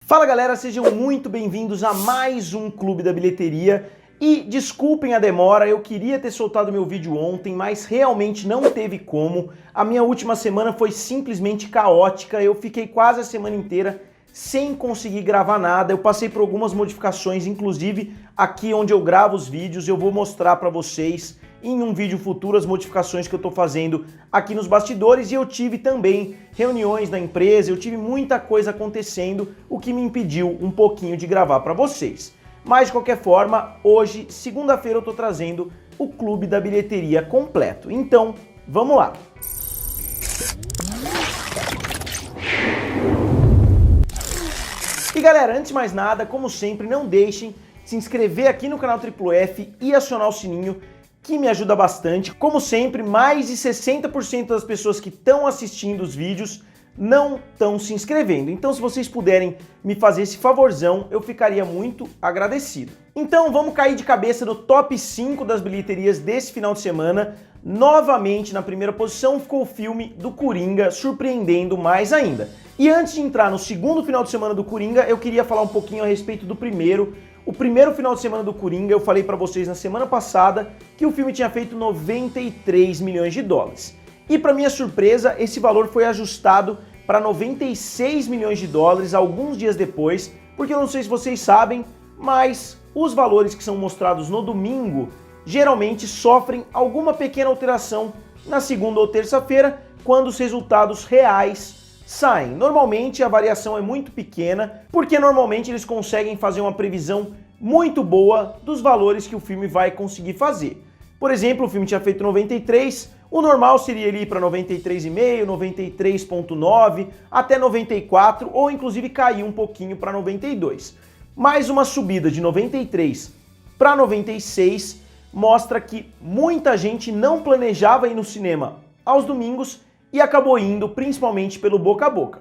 Fala galera, sejam muito bem-vindos a mais um Clube da Bilheteria. E desculpem a demora, eu queria ter soltado meu vídeo ontem, mas realmente não teve como. A minha última semana foi simplesmente caótica, eu fiquei quase a semana inteira sem conseguir gravar nada. Eu passei por algumas modificações, inclusive aqui onde eu gravo os vídeos, eu vou mostrar para vocês em um vídeo futuro as modificações que eu tô fazendo aqui nos bastidores, e eu tive também reuniões na empresa, eu tive muita coisa acontecendo, o que me impediu um pouquinho de gravar para vocês. Mas de qualquer forma, hoje, segunda-feira, eu tô trazendo o Clube da Bilheteria completo. Então, vamos lá! E galera, antes de mais nada, como sempre, não deixem de se inscrever aqui no canal Triplo F e acionar o sininho, que me ajuda bastante. Como sempre, mais de 60% das pessoas que estão assistindo os vídeos não estão se inscrevendo. Então, se vocês puderem me fazer esse favorzão, eu ficaria muito agradecido. Então, vamos cair de cabeça no top 5 das bilheterias desse final de semana. Novamente, na primeira posição, ficou o filme do Coringa, surpreendendo mais ainda. E antes de entrar no segundo final de semana do Coringa, eu queria falar um pouquinho a respeito do primeiro. O primeiro final de semana do Coringa, eu falei pra vocês na semana passada que o filme tinha feito 93 milhões de dólares. E pra minha surpresa, esse valor foi ajustado para 96 milhões de dólares alguns dias depois, porque eu não sei se vocês sabem, mas os valores que são mostrados no domingo geralmente sofrem alguma pequena alteração na segunda ou terça-feira, quando os resultados reais saem. Normalmente a variação é muito pequena, porque normalmente eles conseguem fazer uma previsão muito boa dos valores que o filme vai conseguir fazer. Por exemplo, o filme tinha feito 93, o normal seria ele ir para 93,5, 93,9, até 94, ou inclusive cair um pouquinho para 92. Mas uma subida de 93 para 96 mostra que muita gente não planejava ir no cinema aos domingos e acabou indo principalmente pelo boca a boca.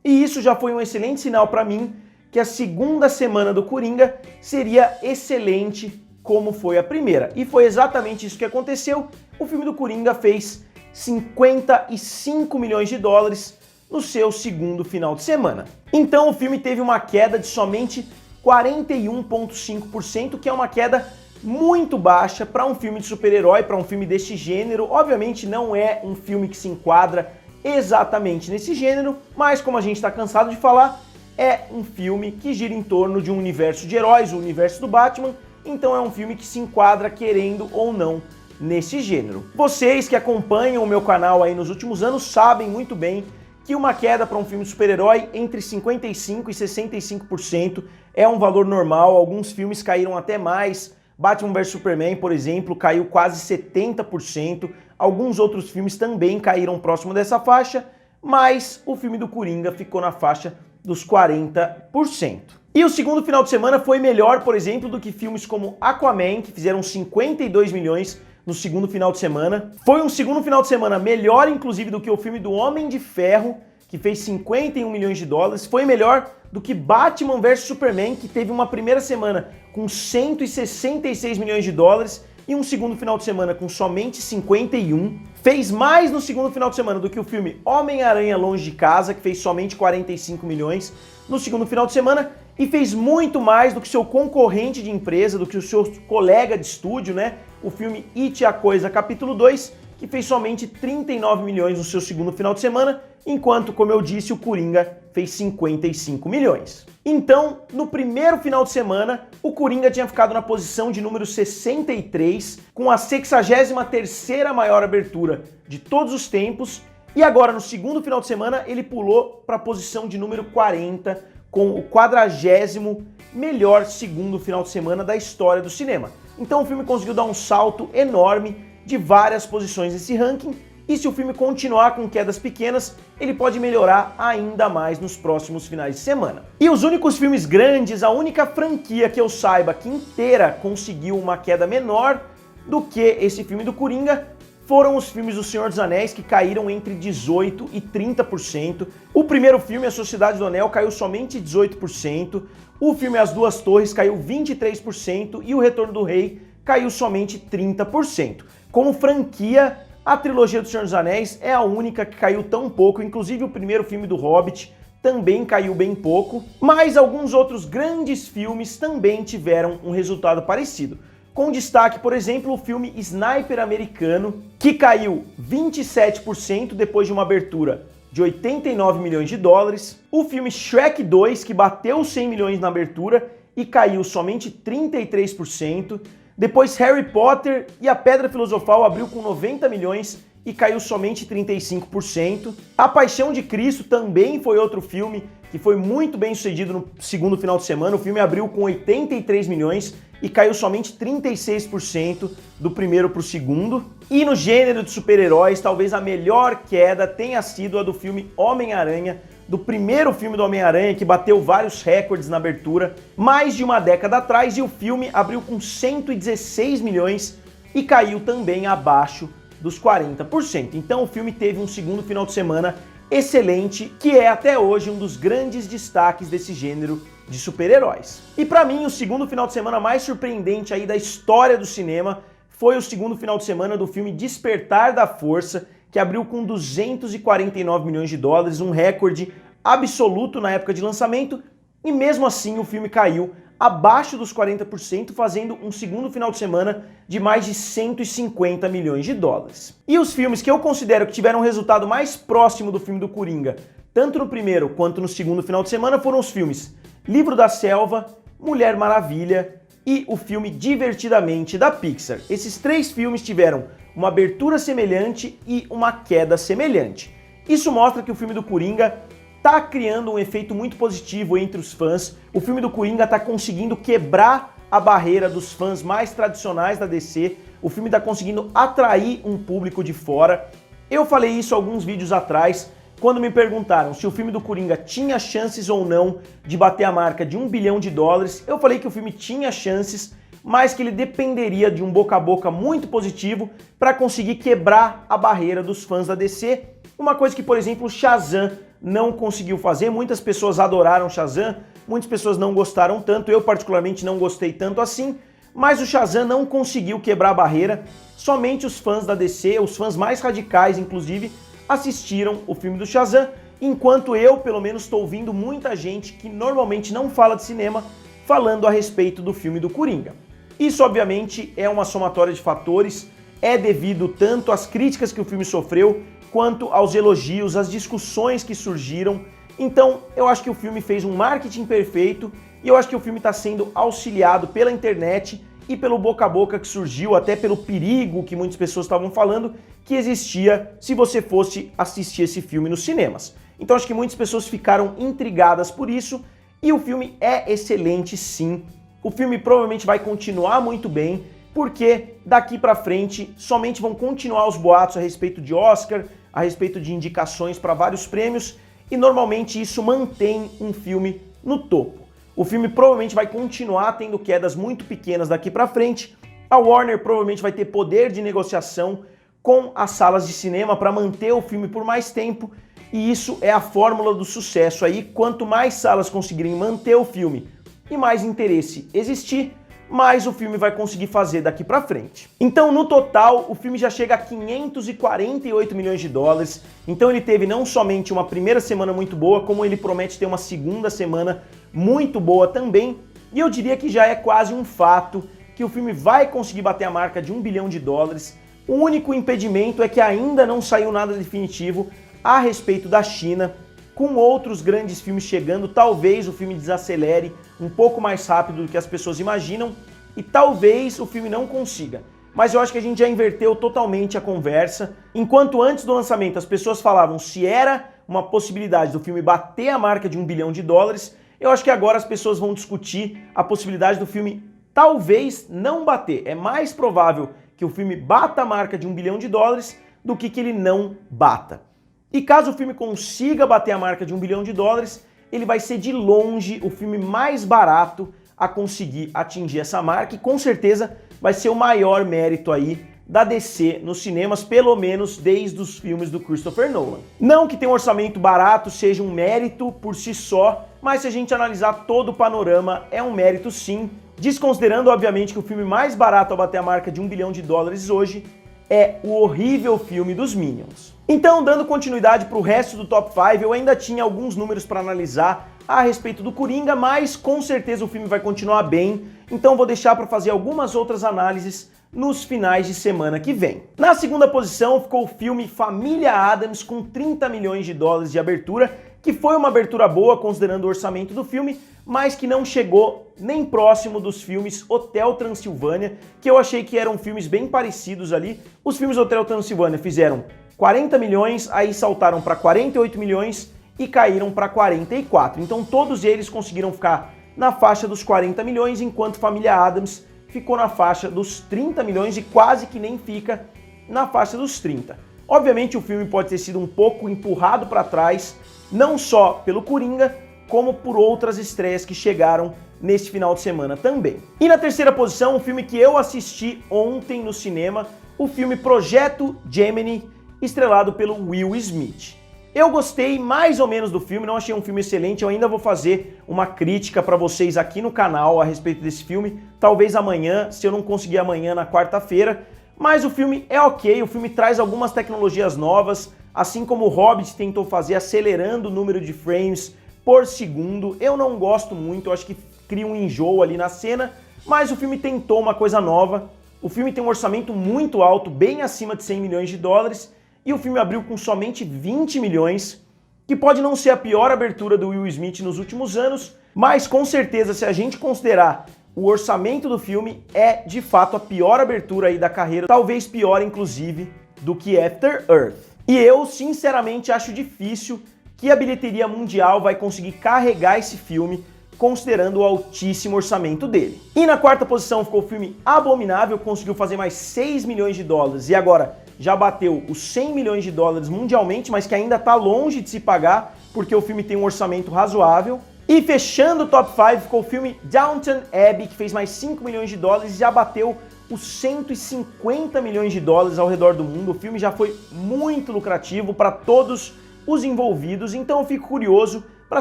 E isso já foi um excelente sinal para mim que a segunda semana do Coringa seria excelente como foi a primeira. E foi exatamente isso que aconteceu. O filme do Coringa fez 55 milhões de dólares no seu segundo final de semana. Então o filme teve uma queda de somente 41,5%, que é uma queda muito baixa para um filme de super-herói, para um filme deste gênero. Obviamente não é um filme que se enquadra exatamente nesse gênero, mas como a gente está cansado de falar, é um filme que gira em torno de um universo de heróis, o universo do Batman, então é um filme que se enquadra querendo ou não nesse gênero. Vocês que acompanham o meu canal aí nos últimos anos sabem muito bem que uma queda para um filme de super-herói entre 55% e 65% é um valor normal. Alguns filmes caíram até mais. Batman vs Superman, por exemplo, caiu quase 70%. Alguns outros filmes também caíram próximo dessa faixa, mas o filme do Coringa ficou na faixa dos 40%. E o segundo final de semana foi melhor, por exemplo, do que filmes como Aquaman, que fizeram 52 milhões no segundo final de semana. Foi um segundo final de semana melhor, inclusive, do que o filme do Homem de Ferro, que fez 51 milhões de dólares. Foi melhor do que Batman vs Superman, que teve uma primeira semana com 166 milhões de dólares e um segundo final de semana com somente 51. Fez mais no segundo final de semana do que o filme Homem-Aranha Longe de Casa, que fez somente 45 milhões no segundo final de semana, e fez muito mais do que seu concorrente de empresa, do que o seu colega de estúdio, né? O filme It a Coisa Capítulo 2, que fez somente 39 milhões no seu segundo final de semana, enquanto, como eu disse, o Coringa fez 55 milhões. Então, no primeiro final de semana, o Coringa tinha ficado na posição de número 63, com a 63ª maior abertura de todos os tempos, e agora, no segundo final de semana, ele pulou para a posição de número 40, com o 40º melhor segundo final de semana da história do cinema. Então o filme conseguiu dar um salto enorme de várias posições nesse ranking, e se o filme continuar com quedas pequenas, ele pode melhorar ainda mais nos próximos finais de semana. E os únicos filmes grandes, a única franquia que eu saiba que inteira conseguiu uma queda menor do que esse filme do Coringa, foram os filmes do Senhor dos Anéis, que caíram entre 18% e 30%. O primeiro filme, A Sociedade do Anel, caiu somente 18%. O filme As Duas Torres caiu 23% e O Retorno do Rei caiu somente 30%. Como franquia, a trilogia do Senhor dos Anéis é a única que caiu tão pouco, inclusive o primeiro filme do Hobbit também caiu bem pouco, mas alguns outros grandes filmes também tiveram um resultado parecido. Com destaque, por exemplo, o filme Sniper Americano, que caiu 27% depois de uma abertura de 89 milhões de dólares. O filme Shrek 2, que bateu 100 milhões na abertura e caiu somente 33%. Depois Harry Potter e a Pedra Filosofal abriu com 90 milhões e caiu somente 35%. A Paixão de Cristo também foi outro filme que foi muito bem sucedido no segundo final de semana. O filme abriu com 83 milhões e caiu somente 36% do primeiro para o segundo. E no gênero de super-heróis, talvez a melhor queda tenha sido a do filme Homem-Aranha, do primeiro filme do Homem-Aranha, que bateu vários recordes na abertura, mais de uma década atrás, e o filme abriu com 116 milhões e caiu também abaixo dos 40%. Então o filme teve um segundo final de semana excelente, que é até hoje um dos grandes destaques desse gênero de super-heróis. E para mim, o segundo final de semana mais surpreendente aí da história do cinema foi o segundo final de semana do filme Despertar da Força, que abriu com 249 milhões de dólares, um recorde absoluto na época de lançamento, e mesmo assim o filme caiu abaixo dos 40%, fazendo um segundo final de semana de mais de 150 milhões de dólares. E os filmes que eu considero que tiveram um resultado mais próximo do filme do Coringa, tanto no primeiro quanto no segundo final de semana, foram os filmes Livro da Selva, Mulher Maravilha e o filme Divertidamente da Pixar. Esses três filmes tiveram uma abertura semelhante e uma queda semelhante. Isso mostra que o filme do Coringa tá criando um efeito muito positivo entre os fãs. O filme do Coringa tá conseguindo quebrar a barreira dos fãs mais tradicionais da DC. O filme tá conseguindo atrair um público de fora. Eu falei isso alguns vídeos atrás, quando me perguntaram se o filme do Coringa tinha chances ou não de bater a marca de 1 bilhão de dólares. Eu falei que o filme tinha chances, mas que ele dependeria de um boca a boca muito positivo para conseguir quebrar a barreira dos fãs da DC. Uma coisa que, por exemplo, o Shazam não conseguiu fazer. Muitas pessoas adoraram Shazam, muitas pessoas não gostaram tanto, eu particularmente não gostei tanto assim, mas o Shazam não conseguiu quebrar a barreira. Somente os fãs da DC, os fãs mais radicais inclusive, assistiram o filme do Shazam, enquanto eu, pelo menos, estou ouvindo muita gente que normalmente não fala de cinema falando a respeito do filme do Coringa. Isso, obviamente, é uma somatória de fatores, é devido tanto às críticas que o filme sofreu, quanto aos elogios, às discussões que surgiram. Então, eu acho que o filme fez um marketing perfeito e eu acho que o filme está sendo auxiliado pela internet e pelo boca a boca que surgiu, até pelo perigo que muitas pessoas estavam falando que existia se você fosse assistir esse filme nos cinemas. Então acho que muitas pessoas ficaram intrigadas por isso e o filme é excelente sim. O filme provavelmente vai continuar muito bem, porque daqui pra frente somente vão continuar os boatos a respeito de Oscar, a respeito de indicações para vários prêmios, e normalmente isso mantém um filme no topo. O filme provavelmente vai continuar tendo quedas muito pequenas daqui pra frente. A Warner provavelmente vai ter poder de negociação com as salas de cinema para manter o filme por mais tempo, e isso é a fórmula do sucesso aí. Quanto mais salas conseguirem manter o filme e mais interesse existir, mais o filme vai conseguir fazer daqui pra frente. Então, no total, o filme já chega a 548 milhões de dólares. Então ele teve não somente uma primeira semana muito boa, como ele promete ter uma segunda semana muito boa também. E eu diria que já é quase um fato que o filme vai conseguir bater a marca de 1 bilhão de dólares. O único impedimento é que ainda não saiu nada definitivo a respeito da China. Com outros grandes filmes chegando, talvez o filme desacelere um pouco mais rápido do que as pessoas imaginam e talvez o filme não consiga. Mas eu acho que a gente já inverteu totalmente a conversa. Enquanto antes do lançamento as pessoas falavam se era uma possibilidade do filme bater a marca de 1 bilhão de dólares, eu acho que agora as pessoas vão discutir a possibilidade do filme talvez não bater. É mais provável que o filme bata a marca de 1 bilhão de dólares do que ele não bata. E caso o filme consiga bater a marca de 1 bilhão de dólares, ele vai ser de longe o filme mais barato a conseguir atingir essa marca e com certeza vai ser o maior mérito aí da DC nos cinemas, pelo menos desde os filmes do Christopher Nolan. Não que ter um orçamento barato seja um mérito por si só, mas se a gente analisar todo o panorama, é um mérito sim, desconsiderando obviamente que o filme mais barato a bater a marca de 1 bilhão de dólares hoje é o horrível filme dos Minions. Então, dando continuidade para o resto do Top 5, eu ainda tinha alguns números para analisar a respeito do Coringa, mas com certeza o filme vai continuar bem, então vou deixar para fazer algumas outras análises nos finais de semana que vem. Na segunda posição ficou o filme Família Addams com 30 milhões de dólares de abertura, que foi uma abertura boa considerando o orçamento do filme, mas que não chegou nem próximo dos filmes Hotel Transilvânia, que eu achei que eram filmes bem parecidos ali. Os filmes Hotel Transilvânia fizeram 40 milhões, aí saltaram para 48 milhões e caíram para 44. Então todos eles conseguiram ficar na faixa dos 40 milhões, enquanto Família Addams ficou na faixa dos 30 milhões e quase que nem fica na faixa dos 30. Obviamente o filme pode ter sido um pouco empurrado para trás, não só pelo Coringa, como por outras estreias que chegaram neste final de semana também. E na terceira posição, um filme que eu assisti ontem no cinema, o filme Projeto Gemini, estrelado pelo Will Smith. Eu gostei mais ou menos do filme, não achei um filme excelente, eu ainda vou fazer uma crítica para vocês aqui no canal a respeito desse filme, talvez amanhã, se eu não conseguir amanhã, na quarta-feira, mas o filme é ok, o filme traz algumas tecnologias novas, assim como o Hobbit tentou fazer, acelerando o número de frames por segundo. Eu não gosto muito, eu acho que cria um enjoo ali na cena, mas o filme tentou uma coisa nova. O filme tem um orçamento muito alto, bem acima de 100 milhões de dólares, e o filme abriu com somente 20 milhões, que pode não ser a pior abertura do Will Smith nos últimos anos, mas com certeza, se a gente considerar o orçamento do filme, é de fato a pior abertura aí da carreira, talvez pior inclusive do que After Earth. E eu sinceramente acho difícil que a bilheteria mundial vai conseguir carregar esse filme, considerando o altíssimo orçamento dele. E na quarta posição ficou o filme Abominável, conseguiu fazer mais 6 milhões de dólares e agora já bateu os 100 milhões de dólares mundialmente, mas que ainda está longe de se pagar, porque o filme tem um orçamento razoável. E fechando o Top 5 ficou o filme Downton Abbey, que fez mais 5 milhões de dólares e já bateu os 150 milhões de dólares ao redor do mundo. O filme já foi muito lucrativo para todos os envolvidos, então eu fico curioso para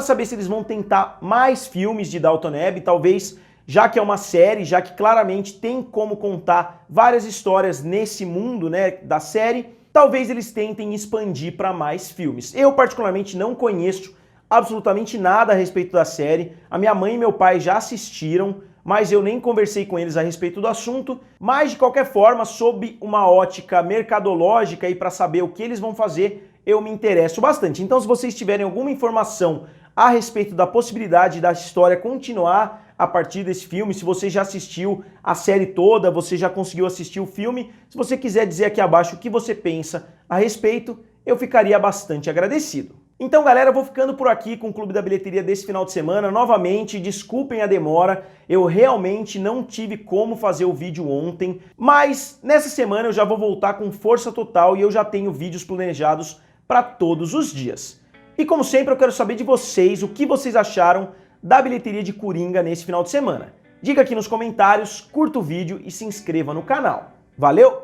saber se eles vão tentar mais filmes de Downton Abbey, talvez, já que é uma série, já que claramente tem como contar várias histórias nesse mundo, né, da série, talvez eles tentem expandir para mais filmes. Eu particularmente não conheço absolutamente nada a respeito da série, a minha mãe e meu pai já assistiram, mas eu nem conversei com eles a respeito do assunto, mas de qualquer forma, sob uma ótica mercadológica e para saber o que eles vão fazer, eu me interesso bastante. Então, se vocês tiverem alguma informação a respeito da possibilidade da história continuar a partir desse filme, se você já assistiu a série toda, você já conseguiu assistir o filme, se você quiser dizer aqui abaixo o que você pensa a respeito, eu ficaria bastante agradecido. Então, galera, eu vou ficando por aqui com o Clube da Bilheteria desse final de semana. Novamente, desculpem a demora, eu realmente não tive como fazer o vídeo ontem, mas nessa semana eu já vou voltar com força total e eu já tenho vídeos planejados para todos os dias. E como sempre, eu quero saber de vocês o que vocês acharam da bilheteria de Coringa nesse final de semana. Diga aqui nos comentários, curta o vídeo e se inscreva no canal. Valeu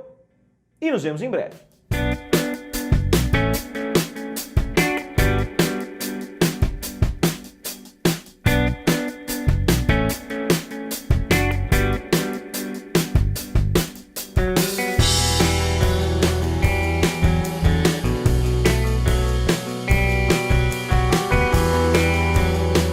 e nos vemos em breve.